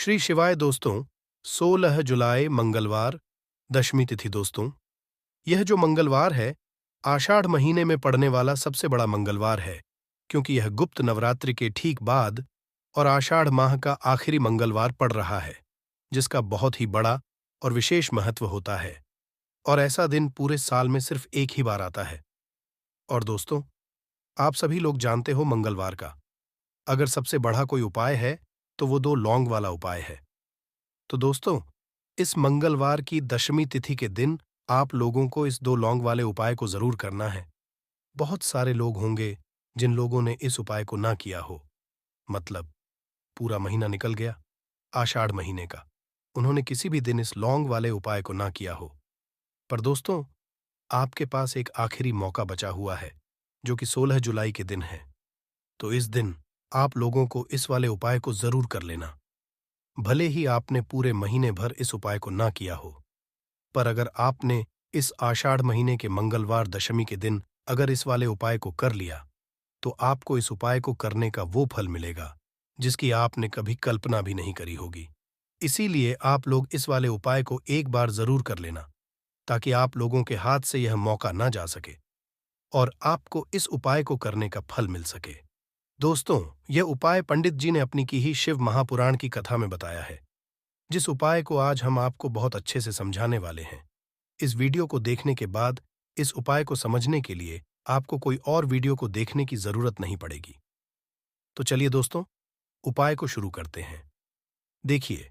श्री शिवाय दोस्तों। 16 जुलाई मंगलवार, दशमी तिथि दोस्तों। यह जो मंगलवार है, आषाढ़ महीने में पड़ने वाला सबसे बड़ा मंगलवार है, क्योंकि यह गुप्त नवरात्रि के ठीक बाद और आषाढ़ माह का आखिरी मंगलवार पड़ रहा है, जिसका बहुत ही बड़ा और विशेष महत्व होता है। और ऐसा दिन पूरे साल में सिर्फ एक ही बार आता है। और दोस्तों, आप सभी लोग जानते हो मंगलवार का अगर सबसे बड़ा कोई उपाय है, तो वो 2 लौंग वाला उपाय है। तो दोस्तों, इस मंगलवार की दशमी तिथि के दिन आप लोगों को इस 2 लौंग वाले उपाय को जरूर करना है। बहुत सारे लोग होंगे जिन लोगों ने इस उपाय को ना किया हो। मतलब पूरा महीना निकल गया, आषाढ़ महीने का, उन्होंने किसी भी दिन इस लौंग वाले उपाय को ना किया हो। पर दोस्तों, आपके पास एक आखिरी मौका बचा हुआ है, जो कि 16 जुलाई के दिन है। तो इस दिन आप लोगों को इस वाले उपाय को जरूर कर लेना। भले ही आपने पूरे महीने भर इस उपाय को ना किया हो, पर अगर आपने इस आषाढ़ महीने के मंगलवार दशमी के दिन अगर इस वाले उपाय को कर लिया, तो आपको इस उपाय को करने का वो फल मिलेगा जिसकी आपने कभी कल्पना भी नहीं करी होगी। इसीलिए आप लोग इस वाले उपाय को एक बार जरूर कर लेना, ताकि आप लोगों के हाथ से यह मौका ना जा सके और आपको इस उपाय को करने का फल मिल सके। दोस्तों, यह उपाय पंडित जी ने अपनी की ही शिव महापुराण की कथा में बताया है, जिस उपाय को आज हम आपको बहुत अच्छे से समझाने वाले हैं। इस वीडियो को देखने के बाद इस उपाय को समझने के लिए आपको कोई और वीडियो को देखने की जरूरत नहीं पड़ेगी। तो चलिए दोस्तों, उपाय को शुरू करते हैं। देखिए,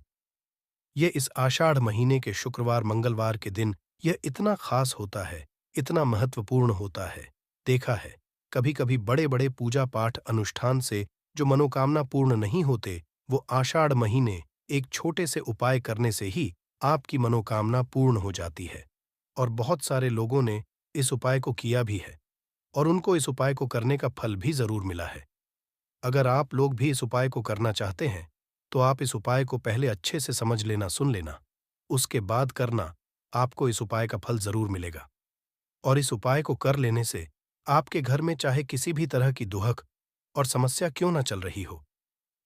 यह इस आषाढ़ महीने के शुक्रवार मंगलवार के दिन यह इतना खास होता है, इतना महत्वपूर्ण होता है। देखा है, कभी कभी बड़े बड़े पूजा पाठ अनुष्ठान से जो मनोकामना पूर्ण नहीं होते, वो आषाढ़ महीने एक छोटे से उपाय करने से ही आपकी मनोकामना पूर्ण हो जाती है। और बहुत सारे लोगों ने इस उपाय को किया भी है और उनको इस उपाय को करने का फल भी जरूर मिला है। अगर आप लोग भी इस उपाय को करना चाहते हैं, तो आप इस उपाय को पहले अच्छे से समझ लेना, सुन लेना, उसके बाद करना। आपको इस उपाय का फल जरूर मिलेगा। और इस उपाय को कर लेने से आपके घर में चाहे किसी भी तरह की दुहक और समस्या क्यों ना चल रही हो,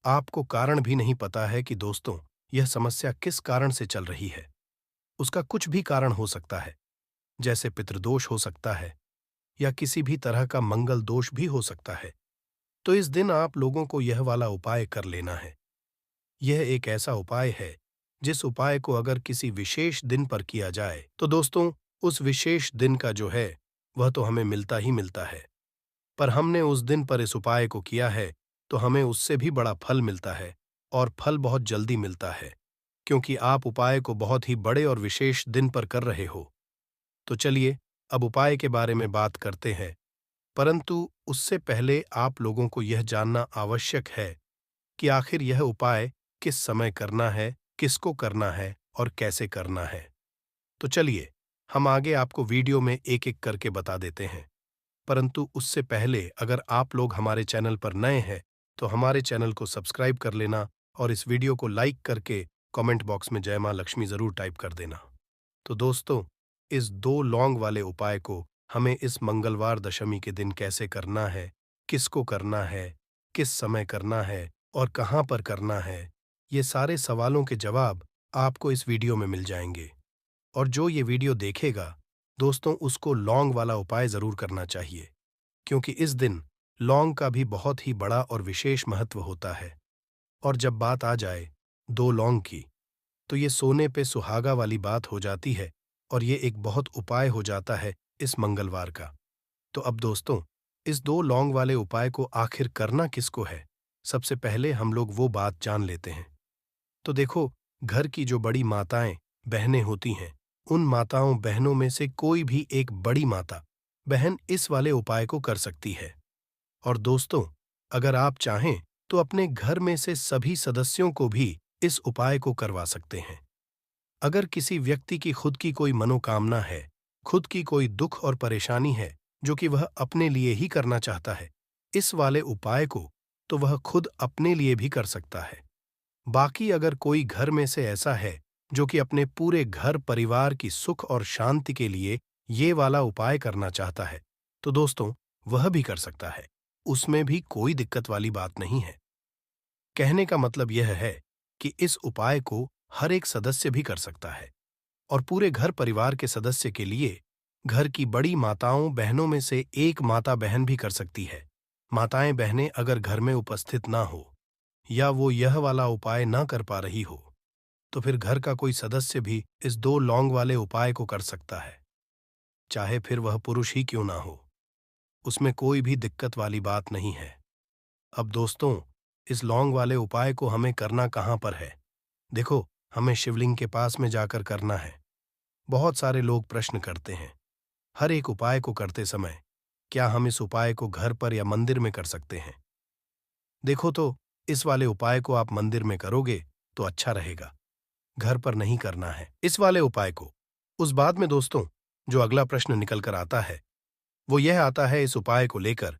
आपको कारण भी नहीं पता है कि दोस्तों यह समस्या किस कारण से चल रही है। उसका कुछ भी कारण हो सकता है, जैसे पितृदोष हो सकता है या किसी भी तरह का मंगल दोष भी हो सकता है। तो इस दिन आप लोगों को यह वाला उपाय कर लेना है। यह एक ऐसा उपाय है जिस उपाय को अगर किसी विशेष दिन पर किया जाए, तो दोस्तों उस विशेष दिन का जो है वह तो हमें मिलता ही मिलता है। पर हमने उस दिन पर इस उपाय को किया है, तो हमें उससे भी बड़ा फल मिलता है और फल बहुत जल्दी मिलता है, क्योंकि आप उपाय को बहुत ही बड़े और विशेष दिन पर कर रहे हो। तो चलिए अब उपाय के बारे में बात करते हैं, परंतु उससे पहले आप लोगों को यह जानना आवश्यक है कि आखिर यह उपाय किस समय करना है, किसको करना है और कैसे करना है। तो चलिए हम आगे आपको वीडियो में एक एक करके बता देते हैं। परंतु उससे पहले अगर आप लोग हमारे चैनल पर नए हैं, तो हमारे चैनल को सब्सक्राइब कर लेना और इस वीडियो को लाइक करके कमेंट बॉक्स में जय मां लक्ष्मी जरूर टाइप कर देना। तो दोस्तों, इस 2 लौंग वाले उपाय को हमें इस मंगलवार दशमी के दिन कैसे करना है, किसको करना है, किस समय करना है और कहां पर करना है, ये सारे सवालों के जवाब आपको इस वीडियो में मिल जाएंगे। और जो ये वीडियो देखेगा, दोस्तों उसको लौंग वाला उपाय जरूर करना चाहिए, क्योंकि इस दिन लौंग का भी बहुत ही बड़ा और विशेष महत्व होता है। और जब बात आ जाए 2 लौंग की, तो ये सोने पे सुहागा वाली बात हो जाती है और ये एक बहुत उपाय हो जाता है इस मंगलवार का। तो अब दोस्तों, इस 2 लौंग वाले उपाय को आखिर करना किसको है, सबसे पहले हम लोग वो बात जान लेते हैं। तो देखो, घर की जो बड़ी माताएं बहनें होती हैं, उन माताओं बहनों में से कोई भी एक बड़ी माता बहन इस वाले उपाय को कर सकती है। और दोस्तों, अगर आप चाहें तो अपने घर में से सभी सदस्यों को भी इस उपाय को करवा सकते हैं। अगर किसी व्यक्ति की खुद की कोई मनोकामना है, खुद की कोई दुख और परेशानी है जो कि वह अपने लिए ही करना चाहता है इस वाले उपाय को, तो वह खुद अपने लिए भी कर सकता है। बाकी अगर कोई घर में से ऐसा है जो कि अपने पूरे घर परिवार की सुख और शांति के लिए ये वाला उपाय करना चाहता है, तो दोस्तों वह भी कर सकता है। उसमें भी कोई दिक्कत वाली बात नहीं है। कहने का मतलब यह है कि इस उपाय को हर एक सदस्य भी कर सकता है और पूरे घर परिवार के सदस्य के लिए घर की बड़ी माताओं बहनों में से एक माता बहन भी कर सकती है। माताएं बहनें अगर घर में उपस्थित ना हो या वो यह वाला उपाय ना कर पा रही हो तो फिर घर का कोई सदस्य भी इस 2 लौंग वाले उपाय को कर सकता है, चाहे फिर वह पुरुष ही क्यों ना हो। उसमें कोई भी दिक्कत वाली बात नहीं है। अब दोस्तों, इस लौंग वाले उपाय को हमें करना कहाँ पर है? देखो, हमें शिवलिंग के पास में जाकर करना है। बहुत सारे लोग प्रश्न करते हैं, हर एक उपाय को करते समय, क्या हम इस उपाय को घर पर या मंदिर में कर सकते हैं? देखो तो, इस वाले उपाय को आप मंदिर में करोगे तो अच्छा रहेगा, घर पर नहीं करना है इस वाले उपाय को। उस बाद में दोस्तों, जो अगला प्रश्न निकल कर आता है, वो यह आता है इस उपाय को लेकर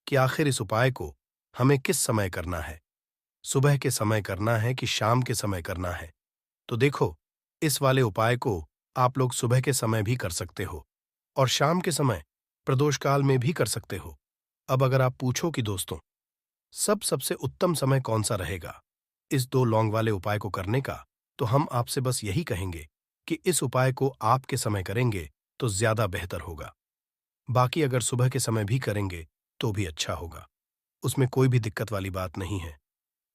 कि आखिर इस उपाय को हमें किस समय करना है? सुबह के समय करना है कि शाम के समय करना है? तो देखो, इस वाले उपाय को आप लोग सुबह के समय भी कर सकते हो और शाम के समय प्रदोष काल में भी कर सकते हो। अब अगर आप पूछो कि दोस्तों, सबसे उत्तम समय कौन सा रहेगा इस 2 लौंग वाले उपाय को करने का, तो हम आपसे बस यही कहेंगे कि इस उपाय को आपके समय करेंगे तो ज्यादा बेहतर होगा। बाकी अगर सुबह के समय भी करेंगे तो भी अच्छा होगा, उसमें कोई भी दिक्कत वाली बात नहीं है।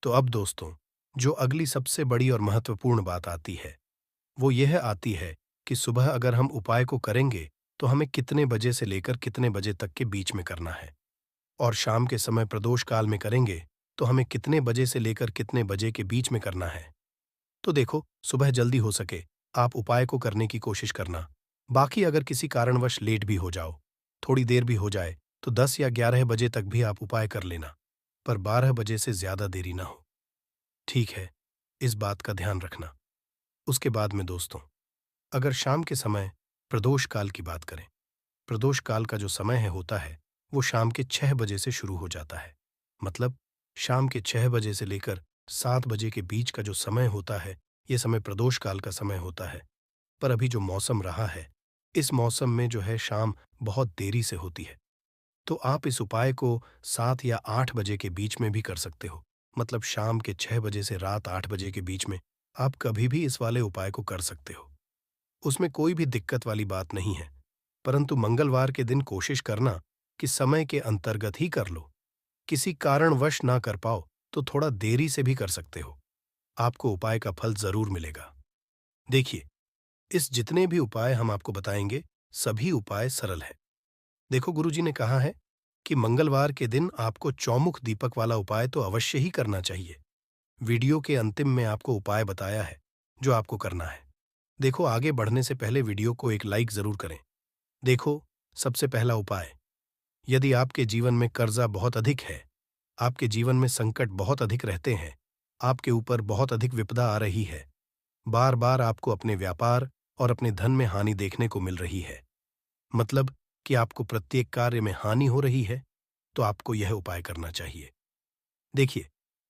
तो अब दोस्तों, जो अगली सबसे बड़ी और महत्वपूर्ण बात आती है, वो यह आती है कि सुबह अगर हम उपाय को करेंगे तो हमें कितने बजे से लेकर कितने बजे तक के बीच में करना है, और शाम के समय प्रदोष काल में करेंगे तो हमें कितने बजे से लेकर कितने बजे के बीच में करना है। तो देखो, सुबह जल्दी हो सके आप उपाय को करने की कोशिश करना। बाकी अगर किसी कारणवश लेट भी हो जाओ, थोड़ी देर भी हो जाए, तो 10 या 11 बजे तक भी आप उपाय कर लेना, पर 12 बजे से ज्यादा देरी ना हो। ठीक है, इस बात का ध्यान रखना। उसके बाद में दोस्तों, अगर शाम के समय प्रदोष काल की बात करें, प्रदोष काल का जो समय है होता है वो शाम के 6 बजे से शुरू हो जाता है। मतलब शाम के 6 बजे से लेकर 7 बजे के बीच का जो समय होता है, ये समय प्रदोष काल का समय होता है। पर अभी जो मौसम रहा है, इस मौसम में जो है शाम बहुत देरी से होती है। तो आप इस उपाय को 7 या 8 बजे के बीच में भी कर सकते हो। मतलब शाम के 6 बजे से रात 8 बजे के बीच में आप कभी भी इस वाले उपाय को कर सकते हो। उसमें कोई भी दिक्कत वाली बात नहीं है। परंतु मंगलवार के दिन कोशिश करना कि समय के अंतर्गत ही कर लो। किसी कारणवश ना कर पाओ तो थोड़ा देरी से भी कर सकते हो। आपको उपाय का फल जरूर मिलेगा। देखिए, इस जितने भी उपाय हम आपको बताएंगे, सभी उपाय सरल हैं। देखो, गुरुजी ने कहा है कि मंगलवार के दिन आपको चौमुख दीपक वाला उपाय तो अवश्य ही करना चाहिए। वीडियो के अंतिम में आपको उपाय बताया है जो आपको करना है। देखो, आगे बढ़ने से पहले वीडियो को एक लाइक जरूर करें। देखो, सबसे पहला उपाय, यदि आपके जीवन में कर्जा बहुत अधिक है, आपके जीवन में संकट बहुत अधिक रहते हैं, आपके ऊपर बहुत अधिक विपदा आ रही है, बार बार आपको अपने व्यापार और अपने धन में हानि देखने को मिल रही है, मतलब कि आपको प्रत्येक कार्य में हानि हो रही है, तो आपको यह उपाय करना चाहिए। देखिए,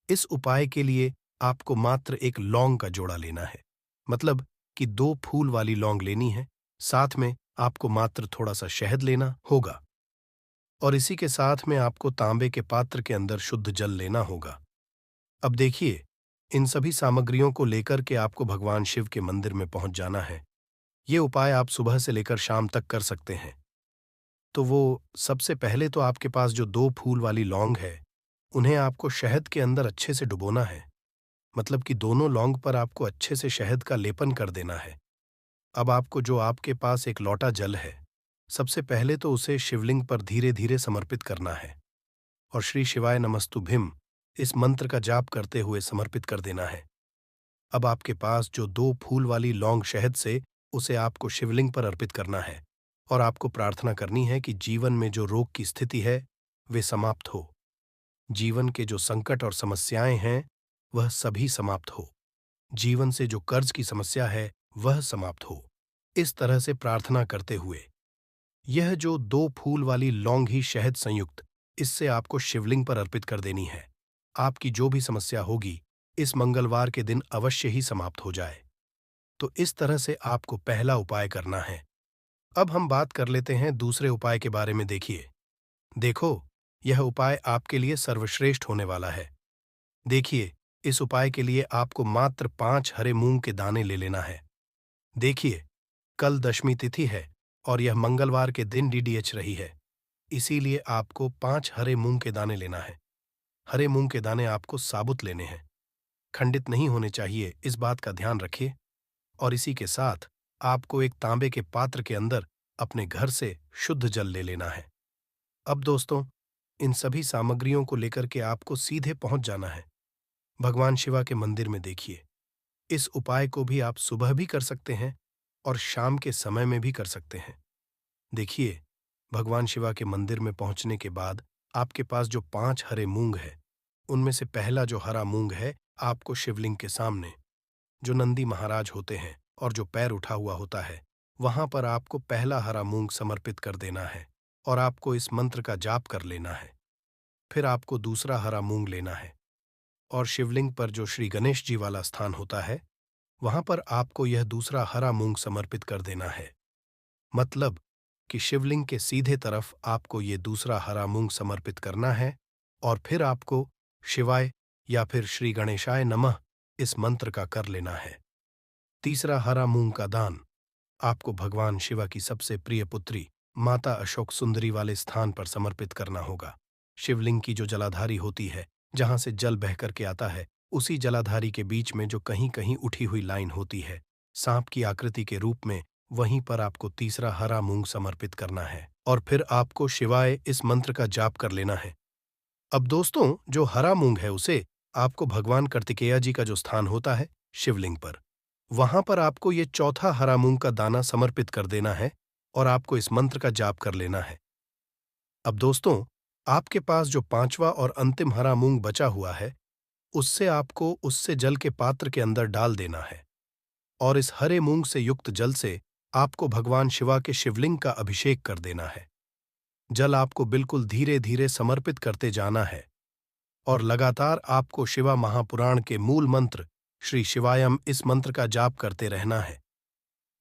इस उपाय के लिए आपको मात्र एक लौंग का जोड़ा लेना है। मतलब कि 2 फूल वाली लौंग लेनी है, साथ में आपको मात्र थोड़ा सा शहद लेना होगा और इसी के साथ में आपको तांबे के पात्र के अंदर शुद्ध जल लेना होगा। अब देखिए, इन सभी सामग्रियों को लेकर के आपको भगवान शिव के मंदिर में पहुंच जाना है। ये उपाय आप सुबह से लेकर शाम तक कर सकते हैं। तो वो सबसे पहले तो आपके पास जो 2 फूल वाली लौंग है, उन्हें आपको शहद के अंदर अच्छे से डुबोना है। मतलब कि दोनों लौंग पर आपको अच्छे से शहद का लेपन कर देना है। अब आपको जो आपके पास एक लोटा जल है, सबसे पहले तो उसे शिवलिंग पर धीरे धीरे समर्पित करना है और श्री शिवाय नमस्तुभ्यम इस मंत्र का जाप करते हुए समर्पित कर देना है। अब आपके पास जो 2 फूल वाली लौंग शहद से, उसे आपको शिवलिंग पर अर्पित करना है और आपको प्रार्थना करनी है कि जीवन में जो रोग की स्थिति है वे समाप्त हो, जीवन के जो संकट और समस्याएं हैं वह सभी समाप्त हो, जीवन से जो कर्ज की समस्या है वह समाप्त हो। इस तरह से प्रार्थना करते हुए यह जो 2 फूल वाली लौंग ही शहद संयुक्त, इससे आपको शिवलिंग पर अर्पित कर देनी है। आपकी जो भी समस्या होगी इस मंगलवार के दिन अवश्य ही समाप्त हो जाए। तो इस तरह से आपको पहला उपाय करना है। अब हम बात कर लेते हैं दूसरे उपाय के बारे में। देखिए, देखो, यह उपाय आपके लिए सर्वश्रेष्ठ होने वाला है। देखिए, इस उपाय के लिए आपको मात्र 5 हरे मूंग के दाने ले लेना है। देखिए, कल दशमी तिथि है और यह मंगलवार के दिन डीडीएच रही है, इसीलिए आपको 5 हरे मूंग के दाने लेना है। हरे मूंग के दाने आपको साबुत लेने हैं, खंडित नहीं होने चाहिए, इस बात का ध्यान रखिए। और इसी के साथ आपको एक तांबे के पात्र के अंदर अपने घर से शुद्ध जल ले लेना है। अब दोस्तों, इन सभी सामग्रियों को लेकर के आपको सीधे पहुंच जाना है भगवान शिवा के मंदिर में। देखिए, इस उपाय को भी आप सुबह भी कर सकते हैं और शाम के समय में भी कर सकते हैं। देखिए, भगवान शिवा के मंदिर में पहुंचने के बाद आपके पास जो 5 हरे मूंग है, उनमें से पहला जो हरा मूंग है, आपको शिवलिंग के सामने, जो नंदी महाराज होते हैं और जो पैर उठा हुआ होता है, वहां पर आपको पहला हरा मूंग समर्पित कर देना है और आपको इस मंत्र का जाप कर लेना है। फिर आपको दूसरा हरा मूंग लेना है और शिवलिंग पर जो श्री गणेश जी वाला स्थान होता है, वहां पर आपको यह दूसरा हरा मूंग समर्पित कर देना है। मतलब कि शिवलिंग के सीधे तरफ आपको ये दूसरा हरा मूंग समर्पित करना है और फिर आपको शिवाय या फिर श्री गणेशाय नमः इस मंत्र का कर लेना है। तीसरा हरा मूंग का दान आपको भगवान शिवा की सबसे प्रिय पुत्री माता अशोक सुंदरी वाले स्थान पर समर्पित करना होगा। शिवलिंग की जो जलाधारी होती है, जहां से जल बह करके आता है, उसी जलाधारी के बीच में जो कहीं कहीं उठी हुई लाइन होती है, सांप की आकृति के रूप में, वहीं पर आपको तीसरा हरा मूंग समर्पित करना है और फिर आपको शिवाय इस मंत्र का जाप कर लेना है। अब दोस्तों, जो हरा मूंग है उसे आपको भगवान कार्तिकेय जी का जो स्थान होता है शिवलिंग पर, वहां पर आपको ये चौथा हरा मूंग का दाना समर्पित कर देना है और आपको इस मंत्र का जाप कर लेना है। अब दोस्तों, आपके पास जो 5वां और अंतिम हरा मूंग बचा हुआ है, उससे आपको उससे जल के पात्र के अंदर डाल देना है और इस हरे मूंग से युक्त जल से आपको भगवान शिवा के शिवलिंग का अभिषेक कर देना है। जल आपको बिल्कुल धीरे धीरे समर्पित करते जाना है और लगातार आपको शिवा महापुराण के मूल मंत्र श्री शिवायम इस मंत्र का जाप करते रहना है।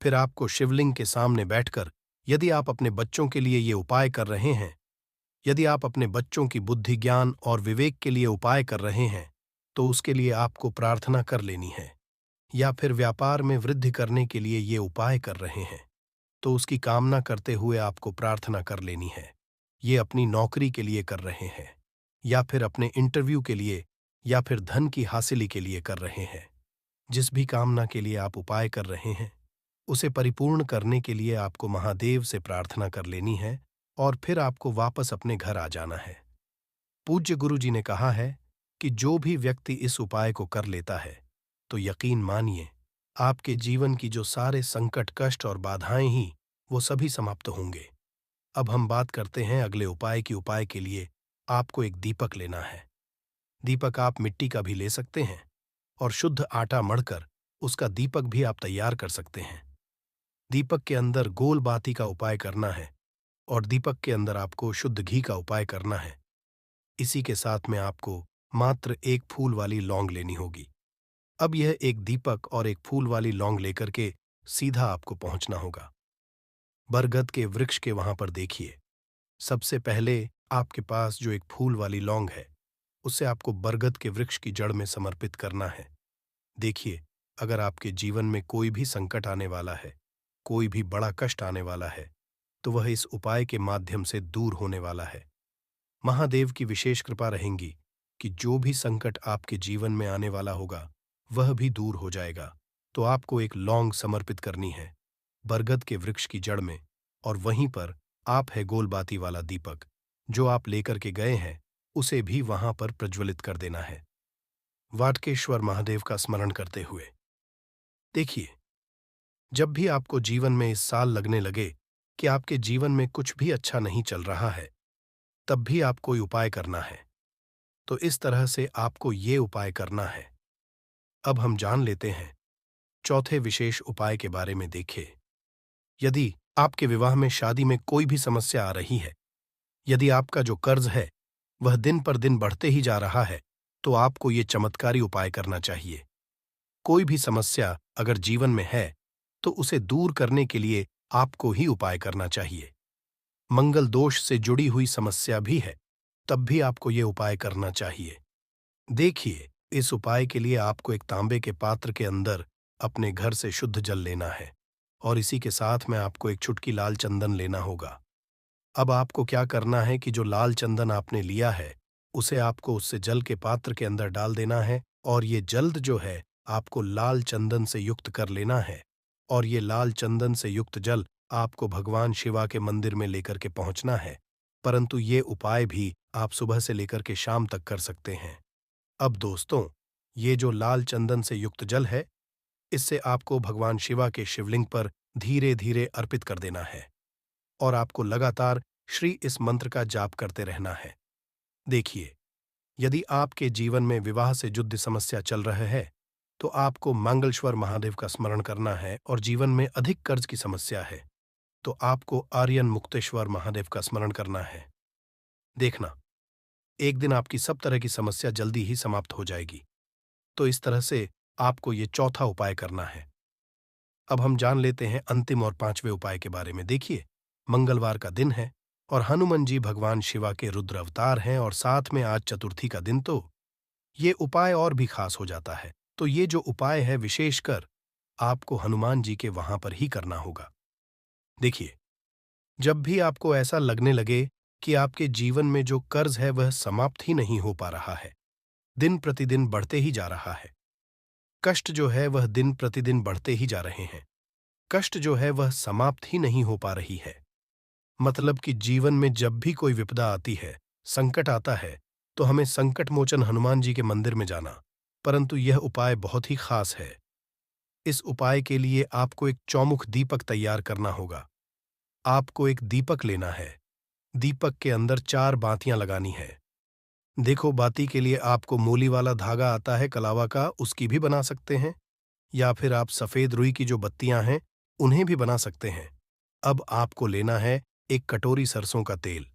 फिर आपको शिवलिंग के सामने बैठकर, यदि आप अपने बच्चों के लिए ये उपाय कर रहे हैं, यदि आप अपने बच्चों की बुद्धि, ज्ञान और विवेक के लिए उपाय कर रहे हैं, तो उसके लिए आपको प्रार्थना कर लेनी है। या फिर व्यापार में वृद्धि करने के लिए ये उपाय कर रहे हैं, तो उसकी कामना करते हुए आपको प्रार्थना कर लेनी है। ये अपनी नौकरी के लिए कर रहे हैं या फिर अपने इंटरव्यू के लिए या फिर धन की हासिली के लिए कर रहे हैं, जिस भी कामना के लिए आप उपाय कर रहे हैं, उसे परिपूर्ण करने के लिए आपको महादेव से प्रार्थना कर लेनी है और फिर आपको वापस अपने घर आ जाना है। पूज्य गुरु जी ने कहा है कि जो भी व्यक्ति इस उपाय को कर लेता है, तो यकीन मानिए, आपके जीवन की जो सारे संकट, कष्ट और बाधाएं ही, वो सभी समाप्त होंगे। अब हम बात करते हैं अगले उपाय की। उपाय के लिए आपको एक दीपक लेना है। दीपक आप मिट्टी का भी ले सकते हैं और शुद्ध आटा मढ़कर उसका दीपक भी आप तैयार कर सकते हैं। दीपक के अंदर गोल बाती का उपाय करना है और दीपक के अंदर आपको शुद्ध घी का उपाय करना है। इसी के साथ में आपको मात्र एक फूल वाली लौंग लेनी होगी। अब यह एक दीपक और एक फूल वाली लौंग लेकर के सीधा आपको पहुंचना होगा बरगद के वृक्ष के वहां पर। देखिए, सबसे पहले आपके पास जो एक फूल वाली लौंग है, उसे आपको बरगद के वृक्ष की जड़ में समर्पित करना है। देखिए, अगर आपके जीवन में कोई भी संकट आने वाला है, कोई भी बड़ा कष्ट आने वाला है, तो वह इस उपाय के माध्यम से दूर होने वाला है। महादेव की विशेष कृपा रहेगी कि जो भी संकट आपके जीवन में आने वाला होगा, वह भी दूर हो जाएगा। तो आपको एक लौंग समर्पित करनी है बरगद के वृक्ष की जड़ में और वहीं पर आप है गोलबाती वाला दीपक जो आप लेकर के गए हैं, उसे भी वहां पर प्रज्वलित कर देना है वाटकेश्वर महादेव का स्मरण करते हुए। देखिए, जब भी आपको जीवन में इस साल लगने लगे कि आपके जीवन में कुछ भी अच्छा नहीं चल रहा है, तब भी आप कोई उपाय करना है, तो इस तरह से आपको ये उपाय करना है। अब हम जान लेते हैं चौथे विशेष उपाय के बारे में। देखिए, यदि आपके विवाह में, शादी में कोई भी समस्या आ रही है, यदि आपका जो कर्ज है वह दिन पर दिन बढ़ते ही जा रहा है, तो आपको ये चमत्कारी उपाय करना चाहिए। कोई भी समस्या अगर जीवन में है, तो उसे दूर करने के लिए आपको ही उपाय करना चाहिए। मंगल दोष से जुड़ी हुई समस्या भी है, तब भी आपको ये उपाय करना चाहिए। देखिए, इस उपाय के लिए आपको एक तांबे के पात्र के अंदर अपने घर से शुद्ध जल लेना है और इसी के साथ में आपको एक चुटकी लाल चंदन लेना होगा। अब आपको क्या करना है कि जो लाल चंदन आपने लिया है, उसे आपको उससे जल के पात्र के अंदर डाल देना है और ये जल्द जो है आपको लाल चंदन से युक्त कर लेना है और ये लाल चंदन से युक्त जल आपको भगवान शिवा के मंदिर में लेकर के पहुंचना है। परंतु ये उपाय भी आप सुबह से लेकर के शाम तक कर सकते हैं। अब दोस्तों, ये जो लाल चंदन से युक्त जल है, इससे आपको भगवान शिवा के शिवलिंग पर धीरे धीरे अर्पित कर देना है और आपको लगातार श्री इस मंत्र का जाप करते रहना है। देखिए, यदि आपके जीवन में विवाह से जुड़ी समस्या चल रही है, तो आपको मंगलेश्वर महादेव का स्मरण करना है और जीवन में अधिक कर्ज की समस्या है, तो आपको आर्यन मुक्तेश्वर महादेव का स्मरण करना है। देखना, एक दिन आपकी सब तरह की समस्या जल्दी ही समाप्त हो जाएगी। तो इस तरह से आपको ये चौथा उपाय करना है। अब हम जान लेते हैं अंतिम और पांचवें उपाय के बारे में। देखिए, मंगलवार का दिन है और हनुमान जी भगवान शिवा के रुद्र अवतार हैं और साथ में आज चतुर्थी का दिन, तो ये उपाय और भी खास हो जाता है। तो ये जो उपाय है विशेषकर आपको हनुमान जी के वहां पर ही करना होगा। देखिए, जब भी आपको ऐसा लगने लगे कि आपके जीवन में जो कर्ज है वह समाप्त ही नहीं हो पा रहा है, दिन प्रतिदिन बढ़ते ही जा रहा है, कष्ट जो है वह दिन प्रतिदिन बढ़ते ही जा रहे हैं, कष्ट जो है वह समाप्त ही नहीं हो पा रही है, मतलब कि जीवन में जब भी कोई विपदा आती है, संकट आता है, तो हमें संकट मोचन हनुमान जी के मंदिर में जाना। परंतु यह उपाय बहुत ही खास है। इस उपाय के लिए आपको एक चौमुख दीपक तैयार करना होगा। आपको एक दीपक लेना है। दीपक के अंदर 4 बातियां लगानी है। देखो, बाती के लिए आपको मूली वाला धागा आता है कलावा का, उसकी भी बना सकते हैं, या फिर आप सफेद रुई की जो बत्तियां हैं उन्हें भी बना सकते हैं। अब आपको लेना है एक कटोरी सरसों का तेल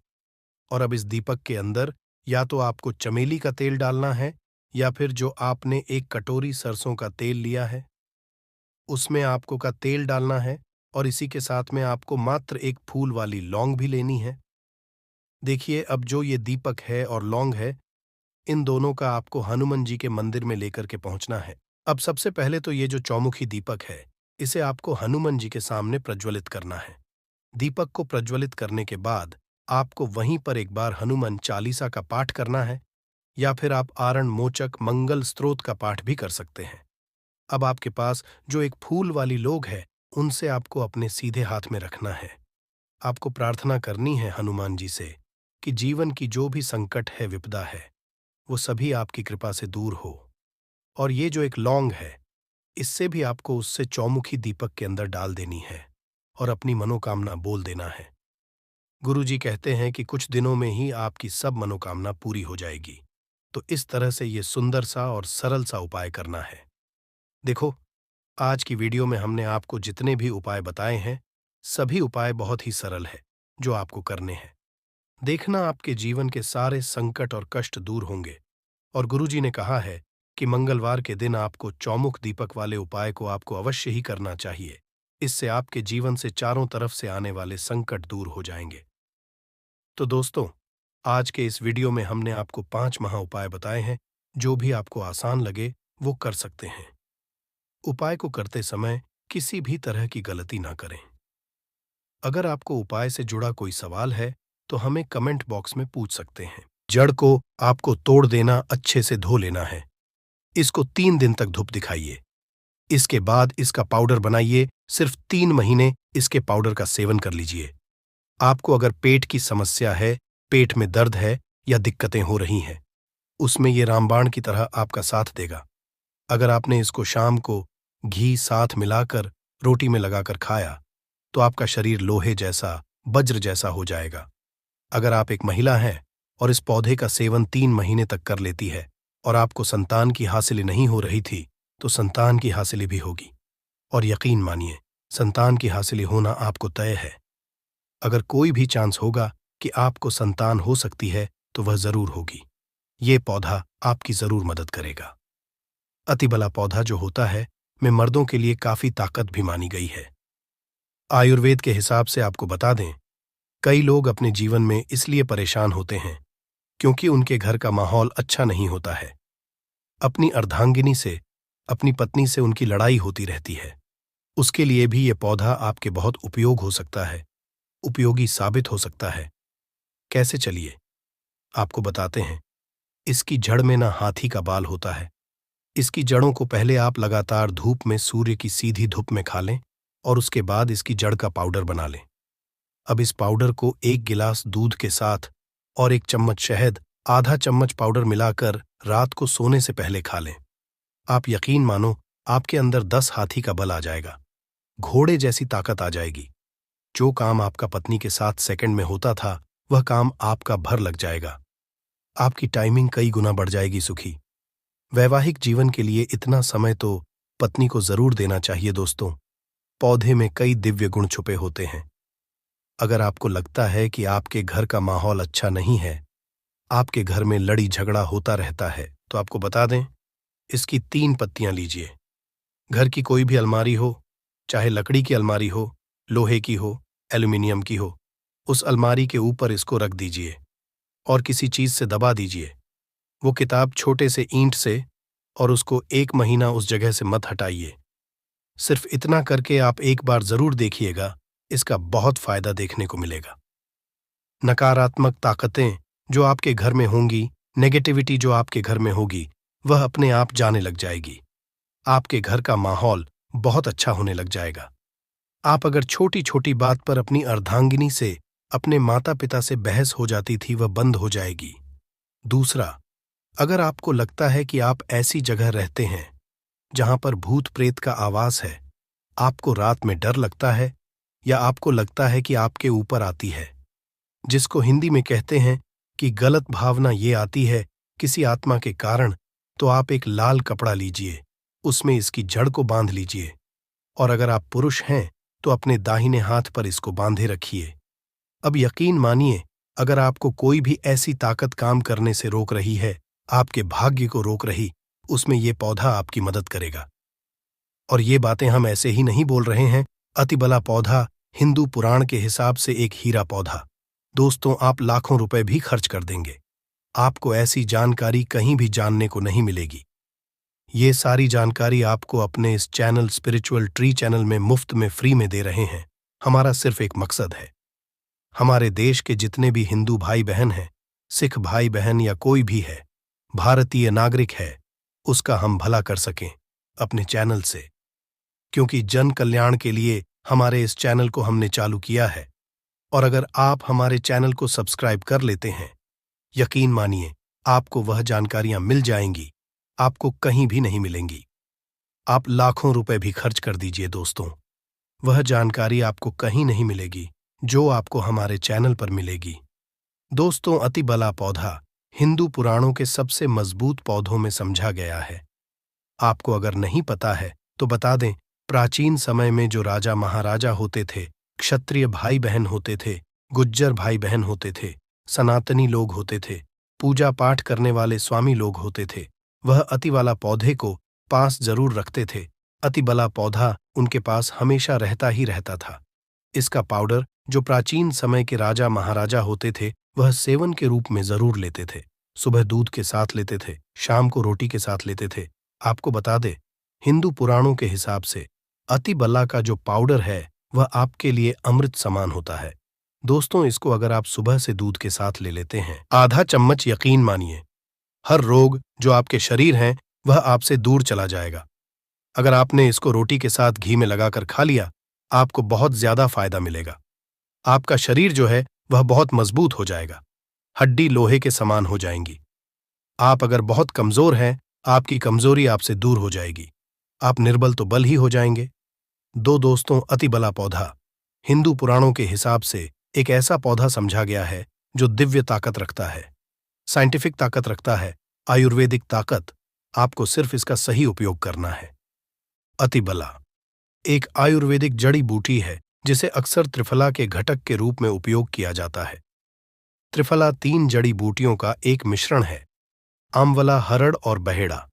और अब इस दीपक के अंदर या तो आपको चमेली का तेल डालना है या फिर जो आपने एक कटोरी सरसों का तेल लिया है उसमें आपको का तेल डालना है और इसी के साथ में आपको मात्र एक फूल वाली लौंग भी लेनी है। देखिए, अब जो ये दीपक है और लौंग है, इन दोनों का आपको हनुमान जी के मंदिर में लेकर के पहुंचना है। अब सबसे पहले तो ये जो चौमुखी दीपक है, इसे आपको हनुमान जी के सामने प्रज्वलित करना है। दीपक को प्रज्वलित करने के बाद आपको वहीं पर एक बार हनुमान चालीसा का पाठ करना है या फिर आप आरण मोचक मंगल स्तोत्र का पाठ भी कर सकते हैं। अब आपके पास जो एक फूल वाली लौंग है, उनसे आपको अपने सीधे हाथ में रखना है। आपको प्रार्थना करनी है हनुमान जी से कि जीवन की जो भी संकट है, विपदा है, वो सभी आपकी कृपा से दूर हो। और ये जो एक लौंग है, इससे भी आपको उससे चौमुखी दीपक के अंदर डाल देनी है और अपनी मनोकामना बोल देना है। गुरुजी कहते हैं कि कुछ दिनों में ही आपकी सब मनोकामना पूरी हो जाएगी। तो इस तरह से ये सुंदर सा और सरल सा उपाय करना है। देखो, आज की वीडियो में हमने आपको जितने भी उपाय बताए हैं, सभी उपाय बहुत ही सरल है जो आपको करने हैं। देखना, आपके जीवन के सारे संकट और कष्ट दूर होंगे। और गुरुजी ने कहा है कि मंगलवार के दिन आपको चौमुख दीपक वाले उपाय को आपको अवश्य ही करना चाहिए। इससे आपके जीवन से चारों तरफ से आने वाले संकट दूर हो जाएंगे। तो दोस्तों, आज के इस वीडियो में हमने आपको 5 महा उपाय बताए हैं, जो भी आपको आसान लगे वो कर सकते हैं। उपाय को करते समय किसी भी तरह की गलती ना करें। अगर आपको उपाय से जुड़ा कोई सवाल है तो हमें कमेंट बॉक्स में पूछ सकते हैं। जड़ को आपको तोड़ देना, अच्छे से धो लेना है। इसको 3 दिन तक धूप दिखाइए। इसके बाद इसका पाउडर बनाइए। सिर्फ 3 महीने इसके पाउडर का सेवन कर लीजिए। आपको अगर पेट की समस्या है, पेट में दर्द है या दिक्कतें हो रही हैं, उसमें ये रामबाण की तरह आपका साथ देगा। अगर आपने इसको शाम को घी साथ मिलाकर रोटी में लगाकर खाया तो आपका शरीर लोहे जैसा, वज्र जैसा हो जाएगा। अगर आप एक महिला हैं और इस पौधे का सेवन 3 महीने तक कर लेती है और आपको संतान की हासिली नहीं हो रही थी, तो संतान की हासिली भी होगी। और यकीन मानिए, संतान की हासिली होना आपको तय है। अगर कोई भी चांस होगा कि आपको संतान हो सकती है तो वह जरूर होगी। ये पौधा आपकी जरूर मदद करेगा। अतिबला पौधा जो होता है, में मर्दों के लिए काफी ताकत भी मानी गई है। आयुर्वेद के हिसाब से आपको बता दें, कई लोग अपने जीवन में इसलिए परेशान होते हैं क्योंकि उनके घर का माहौल अच्छा नहीं होता है। अपनी अर्धांगिनी से, अपनी पत्नी से उनकी लड़ाई होती रहती है। उसके लिए भी ये पौधा आपके बहुत उपयोग हो सकता है, उपयोगी साबित हो सकता है। कैसे, चलिए आपको बताते हैं। इसकी जड़ में ना हाथी का बाल होता है। इसकी जड़ों को पहले आप लगातार धूप में सूर्य की सीधी धूप में खा लें और उसके बाद इसकी जड़ का पाउडर बना लें। अब इस पाउडर को 1 गिलास दूध के साथ और 1 चम्मच शहद, आधा चम्मच पाउडर मिलाकर रात को सोने से पहले खा लें। आप यकीन मानो, आपके अंदर 10 हाथी का बल आ जाएगा, घोड़े जैसी ताकत आ जाएगी। जो काम आपका पत्नी के साथ सेकंड में होता था, वह काम आपका भर लग जाएगा। आपकी टाइमिंग कई गुना बढ़ जाएगी। सुखी वैवाहिक जीवन के लिए इतना समय तो पत्नी को जरूर देना चाहिए दोस्तों। पौधे में कई दिव्य गुण छुपे होते हैं। अगर आपको लगता है कि आपके घर का माहौल अच्छा नहीं है, आपके घर में लड़ी झगड़ा होता रहता है, तो आपको बता दें, इसकी 3 पत्तियां लीजिए। घर की कोई भी अलमारी हो, चाहे लकड़ी की अलमारी हो, लोहे की हो, एल्यूमिनियम की हो, उस अलमारी के ऊपर इसको रख दीजिए और किसी चीज से दबा दीजिए। वो किताब छोटे से ईंट से, और उसको 1 महीना उस जगह से मत हटाइए। सिर्फ इतना करके आप एक बार जरूर देखिएगा, इसका बहुत फायदा देखने को मिलेगा। नकारात्मक ताकतें जो आपके घर में होंगी, नेगेटिविटी जो आपके घर में होगी, वह अपने आप जाने लग जाएगी। आपके घर का माहौल बहुत अच्छा होने लग जाएगा। आप अगर छोटी छोटी बात पर अपनी अर्धांगिनी से, अपने माता पिता से बहस हो जाती थी, वह बंद हो जाएगी। दूसरा, अगर आपको लगता है कि आप ऐसी जगह रहते हैं जहां पर भूत प्रेत का आवास है, आपको रात में डर लगता है या आपको लगता है कि आपके ऊपर आती है, जिसको हिंदी में कहते हैं कि गलत भावना ये आती है किसी आत्मा के कारण, तो आप एक लाल कपड़ा लीजिए, उसमें इसकी जड़ को बांध लीजिए और अगर आप पुरुष हैं तो अपने दाहिने हाथ पर इसको बांधे रखिए। अब यकीन मानिए, अगर आपको कोई भी ऐसी ताकत काम करने से रोक रही है, आपके भाग्य को रोक रही, उसमें ये पौधा आपकी मदद करेगा। और ये बातें हम ऐसे ही नहीं बोल रहे हैं। अतिबला पौधा हिंदू पुराण के हिसाब से एक हीरा पौधा। दोस्तों, आप लाखों रुपए भी खर्च कर देंगे, आपको ऐसी जानकारी कहीं भी जानने को नहीं मिलेगी। ये सारी जानकारी आपको अपने इस चैनल स्पिरिचुअल ट्री चैनल में मुफ्त में फ्री में दे रहे हैं। हमारा सिर्फ एक मकसद है, हमारे देश के जितने भी हिंदू भाई बहन हैं, सिख भाई बहन या कोई भी है, भारतीय नागरिक है, उसका हम भला कर सकें अपने चैनल से। क्योंकि जन कल्याण के लिए हमारे इस चैनल को हमने चालू किया है। और अगर आप हमारे चैनल को सब्सक्राइब कर लेते हैं, यकीन मानिए, आपको वह जानकारियां मिल जाएंगी, आपको कहीं भी नहीं मिलेंगी। आप लाखों रुपए भी खर्च कर दीजिए दोस्तों, वह जानकारी आपको कहीं नहीं मिलेगी जो आपको हमारे चैनल पर मिलेगी। दोस्तों, अतिबला पौधा हिंदू पुराणों के सबसे मजबूत पौधों में समझा गया है। आपको अगर नहीं पता है तो बता दें, प्राचीन समय में जो राजा महाराजा होते थे, क्षत्रिय भाई बहन होते थे, गुज्जर भाई बहन होते थे, सनातनी लोग होते थे, पूजा पाठ करने वाले स्वामी लोग होते थे, वह अतिबला पौधे को पास जरूर रखते थे। अतिबला पौधा उनके पास हमेशा रहता ही रहता था। इसका पाउडर जो प्राचीन समय के राजा महाराजा होते थे, वह सेवन के रूप में जरूर लेते थे। सुबह दूध के साथ लेते थे, शाम को रोटी के साथ लेते थे। आपको बता दे, हिंदू पुराणों के हिसाब से अतिबला का जो पाउडर है, वह आपके लिए अमृत समान होता है। दोस्तों, इसको अगर आप सुबह से दूध के साथ ले लेते हैं, आधा चम्मच, यकीन मानिए, हर रोग जो आपके शरीर हैं, वह आपसे दूर चला जाएगा। अगर आपने इसको रोटी के साथ घी में लगाकर खा लिया, आपको बहुत ज्यादा फायदा मिलेगा। आपका शरीर जो है वह बहुत मजबूत हो जाएगा, हड्डी लोहे के समान हो जाएंगी। आप अगर बहुत कमजोर हैं, आपकी कमजोरी आपसे दूर हो जाएगी। आप निर्बल तो बल ही हो जाएंगे। दोस्तों, अतिबला पौधा हिंदू पुराणों के हिसाब से एक ऐसा पौधा समझा गया है जो दिव्य ताकत रखता है, साइंटिफिक ताकत रखता है, आयुर्वेदिक ताकत। आपको सिर्फ इसका सही उपयोग करना है। अतिबला एक आयुर्वेदिक जड़ी बूटी है जिसे अक्सर त्रिफला के घटक के रूप में उपयोग किया जाता है। त्रिफला 3 जड़ी बूटियों का एक मिश्रण है, आमवला, हरड़ और बहेड़ा।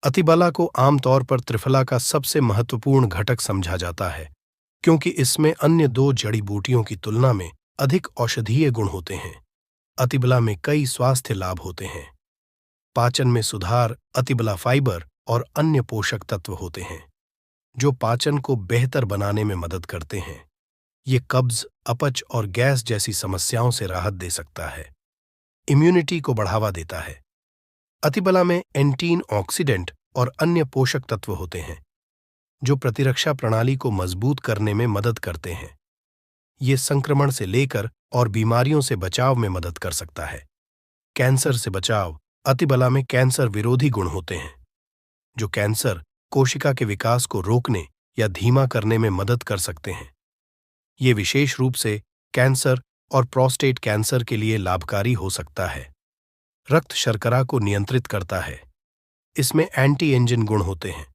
अतिबला को आमतौर पर त्रिफला का सबसे महत्वपूर्ण घटक समझा जाता है, क्योंकि इसमें अन्य 2 जड़ी बूटियों की तुलना में अधिक औषधीय गुण होते हैं। अतिबला में कई स्वास्थ्य लाभ होते हैं। पाचन में सुधार, अतिबला फाइबर और अन्य पोषक तत्व होते हैं जो पाचन को बेहतर बनाने में मदद करते हैं। ये कब्ज, अपच और गैस जैसी समस्याओं से राहत दे सकता है। इम्यूनिटी को बढ़ावा देता है। अतिबला में एंटीन ऑक्सीडेंट और अन्य पोषक तत्व होते हैं जो प्रतिरक्षा प्रणाली को मजबूत करने में मदद करते हैं। ये संक्रमण से लेकर और बीमारियों से बचाव में मदद कर सकता है। कैंसर से बचाव। अतिबला में कैंसर विरोधी गुण होते हैं जो कैंसर कोशिका के विकास को रोकने या धीमा करने में मदद कर सकते हैं। ये विशेष रूप से कैंसर और प्रोस्टेट कैंसर के लिए लाभकारी हो सकता है। रक्त शर्करा को नियंत्रित करता है। इसमें एंटी एंजिन गुण होते हैं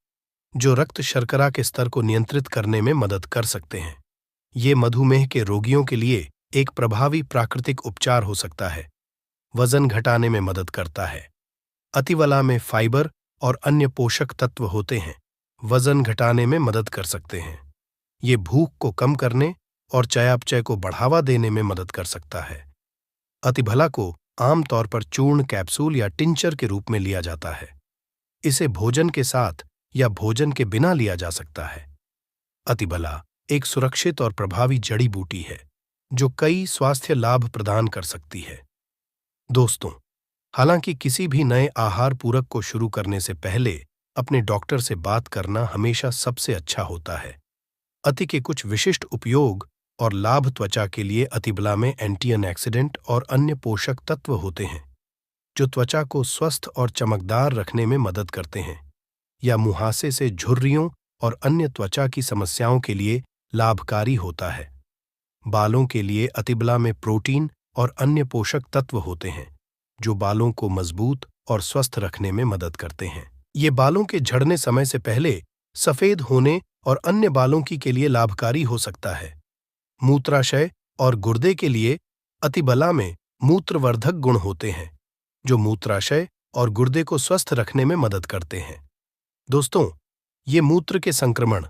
जो रक्त शर्करा के स्तर को नियंत्रित करने में मदद कर सकते हैं। ये मधुमेह के रोगियों के लिए एक प्रभावी प्राकृतिक उपचार हो सकता है। वजन घटाने में मदद करता है। अतिबला में फाइबर और अन्य पोषक तत्व होते हैं वजन घटाने में मदद कर सकते हैं। ये भूख को कम करने और चयापचय को बढ़ावा देने में मदद कर सकता है। अतिबला को आमतौर पर चूर्ण, कैप्सूल या टिंचर के रूप में लिया जाता है। इसे भोजन के साथ या भोजन के बिना लिया जा सकता है। अतिबला एक सुरक्षित और प्रभावी जड़ी बूटी है जो कई स्वास्थ्य लाभ प्रदान कर सकती है। दोस्तों, हालांकि किसी भी नए आहार पूरक को शुरू करने से पहले अपने डॉक्टर से बात करना हमेशा सबसे अच्छा होता है। अति के कुछ विशिष्ट उपयोग और लाभ। त्वचा के लिए अतिबला में एंटीऑक्सीडेंट और अन्य पोषक तत्व होते हैं जो त्वचा को स्वस्थ और चमकदार रखने में मदद करते हैं या मुहासे से झुर्रियों और अन्य त्वचा की समस्याओं के लिए लाभकारी होता है। बालों के लिए अतिबला में प्रोटीन और अन्य पोषक तत्व होते हैं जो बालों को मजबूत और स्वस्थ रखने में मदद करते हैं। ये बालों के झड़ने समय से पहले सफेद होने और अन्य बालों के लिए लाभकारी हो सकता है। मूत्राशय और गुर्दे के लिए अतिबला में मूत्रवर्धक गुण होते हैं जो मूत्राशय और गुर्दे को स्वस्थ रखने में मदद करते हैं। दोस्तों, ये मूत्र के संक्रमण,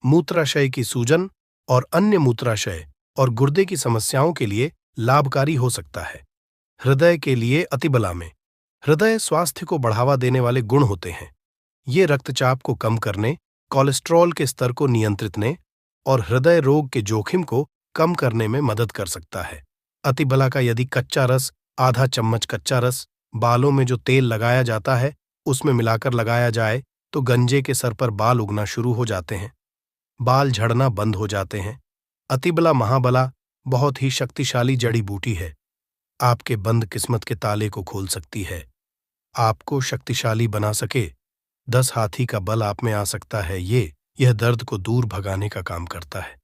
मूत्राशय की सूजन और अन्य मूत्राशय और गुर्दे की समस्याओं के लिए लाभकारी हो सकता है। हृदय के लिए अतिबला में हृदय स्वास्थ्य को बढ़ावा देने वाले गुण होते हैं। ये रक्तचाप को कम करने, कोलेस्ट्रॉल के स्तर को नियंत्रित करने और हृदय रोग के जोखिम को कम करने में मदद कर सकता है। अतिबला का यदि कच्चा रस, आधा चम्मच कच्चा रस बालों में जो तेल लगाया जाता है उसमें मिलाकर लगाया जाए तो गंजे के सर पर बाल उगना शुरू हो जाते हैं, बाल झड़ना बंद हो जाते हैं। अतिबला महाबला बहुत ही शक्तिशाली जड़ी बूटी है। आपके बंद किस्मत के ताले को खोल सकती है, आपको शक्तिशाली बना सके। 10 हाथी का बल आप में आ सकता है। यह दर्द को दूर भगाने का काम करता है।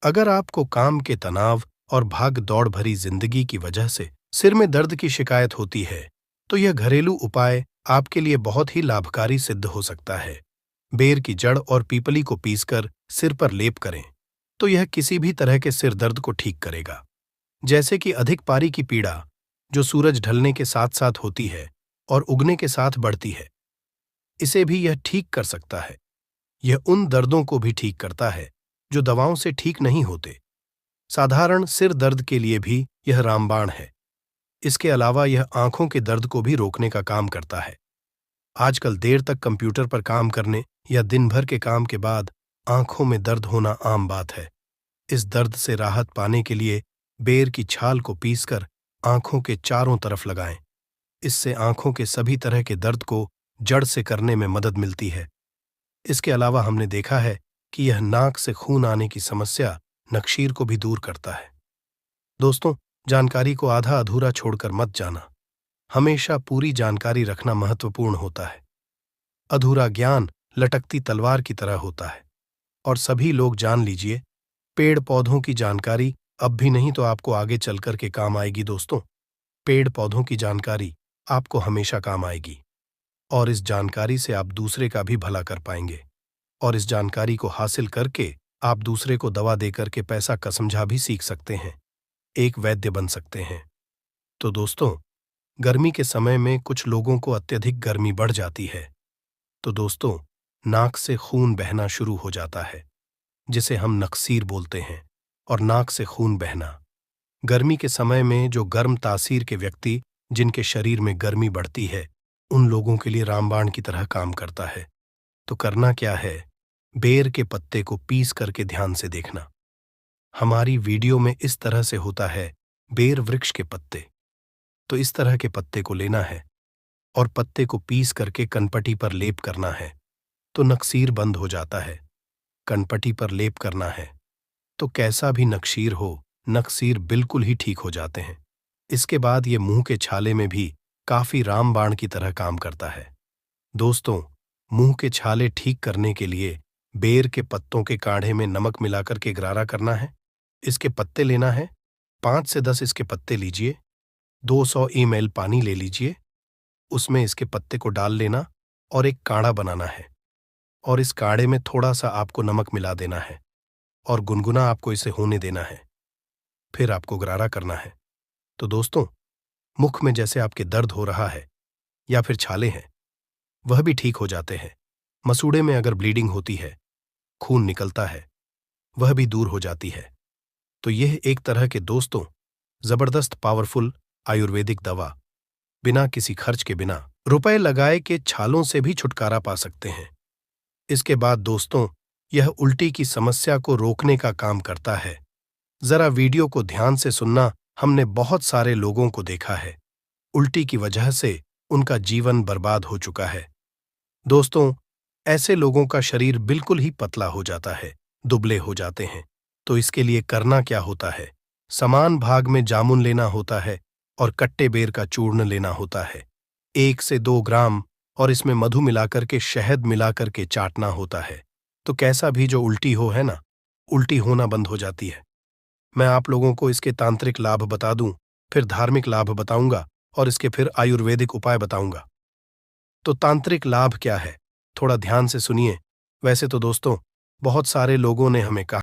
अगर आपको काम के तनाव और भाग दौड़ भरी जिंदगी की वजह से सिर में दर्द की शिकायत होती है तो यह घरेलू उपाय आपके लिए बहुत ही लाभकारी सिद्ध हो सकता है। बेर की जड़ और पीपली को पीसकर सिर पर लेप करें तो यह किसी भी तरह के सिर दर्द को ठीक करेगा, जैसे कि अधिक पारी की पीड़ा जो सूरज ढलने के साथ साथ होती है और उगने के साथ बढ़ती है। इसे भी यह ठीक कर सकता है। यह उन दर्दों को भी ठीक करता है जो दवाओं से ठीक नहीं होते। साधारण सिर दर्द के लिए भी यह रामबाण है। इसके अलावा यह आंखों के दर्द को भी रोकने का काम करता है। आजकल देर तक कंप्यूटर पर काम करने या दिन भर के काम के बाद आंखों में दर्द होना आम बात है। इस दर्द से राहत पाने के लिए बेर की छाल को पीसकर आंखों के चारों तरफ लगाएं। इससे आंखों के सभी तरह के दर्द को जड़ से करने में मदद मिलती है। इसके अलावा हमने देखा है कि यह नाक से खून आने की समस्या, नक्शीर को भी दूर करता है। दोस्तों, जानकारी को आधा अधूरा छोड़कर मत जाना। हमेशा पूरी जानकारी रखना महत्वपूर्ण होता है। अधूरा ज्ञान लटकती तलवार की तरह होता है। और सभी लोग जान लीजिए, पेड़ पौधों की जानकारी अब भी नहीं तो आपको आगे चलकर के काम आएगी। दोस्तों, पेड़ पौधों की जानकारी आपको हमेशा काम आएगी और इस जानकारी से आप दूसरे का भी भला कर पाएंगे और इस जानकारी को हासिल करके आप दूसरे को दवा देकर के पैसा का समझा भी सीख सकते हैं, एक वैद्य बन सकते हैं। तो दोस्तों, गर्मी के समय में कुछ लोगों को अत्यधिक गर्मी बढ़ जाती है तो दोस्तों, नाक से खून बहना शुरू हो जाता है जिसे हम नक्सीर बोलते हैं। और नाक से खून बहना गर्मी के समय में जो गर्म तासीर के व्यक्ति जिनके शरीर में गर्मी बढ़ती है उन लोगों के लिए रामबाण की तरह काम करता है। तो करना क्या है, बेर के पत्ते को पीस करके ध्यान से देखना। हमारी वीडियो में इस तरह से होता है बेर वृक्ष के पत्ते। तो इस तरह के पत्ते को लेना है और पत्ते को पीस करके कनपटी पर लेप करना है, तो नक्सीर बंद हो जाता है। कनपटी पर लेप करना है तो कैसा भी नक्सीर हो, नक्सीर बिल्कुल ही ठीक हो जाते हैं। इसके बाद ये मुंह के छाले में भी काफी रामबाण की तरह काम करता है। दोस्तों, मुंह के छाले ठीक करने के लिए बेर के पत्तों के काढ़े में नमक मिलाकर के गरारा करना है। इसके पत्ते लेना है, 5 से 10 इसके पत्ते लीजिए, 200 ml पानी ले लीजिए, उसमें इसके पत्ते को डाल लेना और एक काढ़ा बनाना है और इस काढ़े में थोड़ा सा आपको नमक मिला देना है और गुनगुना आपको इसे होने देना है। फिर आपको गरारा करना है। तो दोस्तों, मुख में जैसे आपके दर्द हो रहा है या फिर छाले हैं, वह भी ठीक हो जाते हैं। मसूड़े में अगर ब्लीडिंग होती है, खून निकलता है, वह भी दूर हो जाती है। तो यह एक तरह के दोस्तों जबरदस्त पावरफुल आयुर्वेदिक दवा, बिना किसी खर्च के, बिना रुपए लगाए के छालों से भी छुटकारा पा सकते हैं। इसके बाद दोस्तों, यह उल्टी की समस्या को रोकने का काम करता है। जरा वीडियो को ध्यान से सुनना। हमने बहुत सारे लोगों को देखा है, उल्टी की वजह से उनका जीवन बर्बाद हो चुका है। दोस्तों, ऐसे लोगों का शरीर बिल्कुल ही पतला हो जाता है, दुबले हो जाते हैं। तो इसके लिए करना क्या होता है, समान भाग में जामुन लेना होता है और कट्टे बेर का चूर्ण लेना होता है, 1 से 2 ग्राम, और इसमें मधु मिलाकर के, शहद मिलाकर के चाटना होता है। तो कैसा भी जो उल्टी हो, है ना, उल्टी होना बंद हो जाती है। मैं आप लोगों को इसके तांत्रिक लाभ बता दूं, फिर धार्मिक लाभ बताऊंगा और इसके फिर आयुर्वेदिक उपाय बताऊंगा। तो तांत्रिक लाभ क्या है, थोड़ा ध्यान से सुनिए। वैसे तो दोस्तों, बहुत सारे लोगों ने हमें कहा